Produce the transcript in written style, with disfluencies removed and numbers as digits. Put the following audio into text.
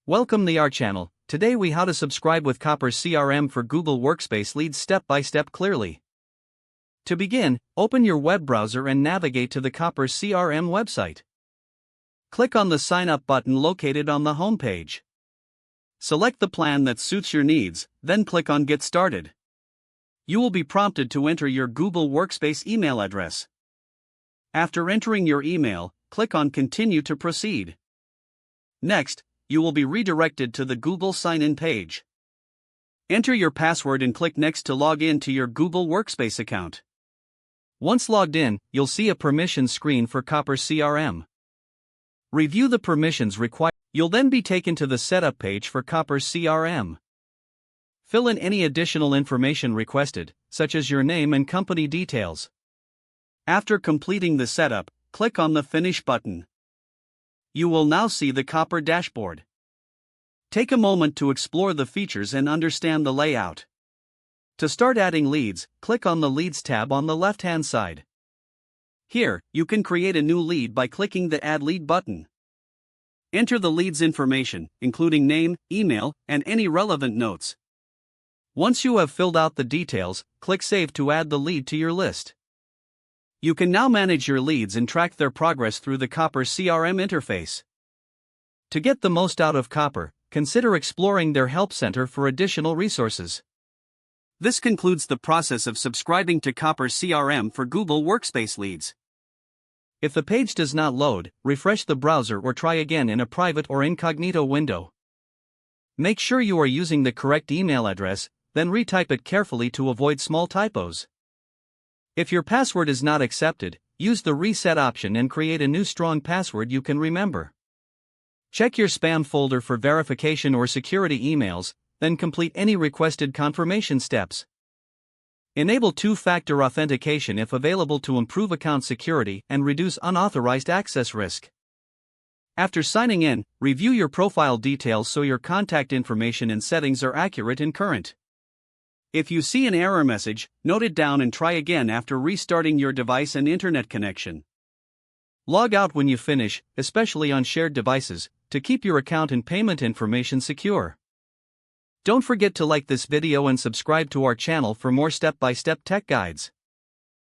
Welcome to our channel. Today we how to subscribe with Copper CRM for Google Workspace Leads step by step clearly. To begin, open your web browser and navigate to the Copper CRM website. Click on the Sign Up button located on the home page. Select the plan that suits your needs, then click on Get Started. You will be prompted to enter your Google Workspace email address. After entering your email, click on Continue to proceed. Next, you will be redirected to the Google Sign-in page. Enter your password and click Next to log in to your Google Workspace account. Once logged in, you'll see a permissions screen for Copper CRM. Review the permissions required. You'll then be taken to the Setup page for Copper CRM. Fill in any additional information requested, such as your name and company details. After completing the setup, click on the Finish button. You will now see the Copper dashboard. Take a moment to explore the features and understand the layout. To start adding leads, click on the Leads tab on the left-hand side. Here, you can create a new lead by clicking the Add Lead button. Enter the lead's information, including name, email, and any relevant notes. Once you have filled out the details, click Save to add the lead to your list. You can now manage your leads and track their progress through the Copper CRM interface. To get the most out of Copper, consider exploring their Help Center for additional resources. This concludes the process of subscribing to Copper CRM for Google Workspace Leads. If the page does not load, refresh the browser or try again in a private or incognito window. Make sure you are using the correct email address, then retype it carefully to avoid small typos. If your password is not accepted, use the Reset option and create a new strong password you can remember. Check your spam folder for verification or security emails, then complete any requested confirmation steps. Enable two-factor authentication if available to improve account security and reduce unauthorized access risk. After signing in, review your profile details so your contact information and settings are accurate and current. If you see an error message, note it down and try again after restarting your device and internet connection. Log out when you finish, especially on shared devices, to keep your account and payment information secure. Don't forget to like this video and subscribe to our channel for more step-by-step tech guides.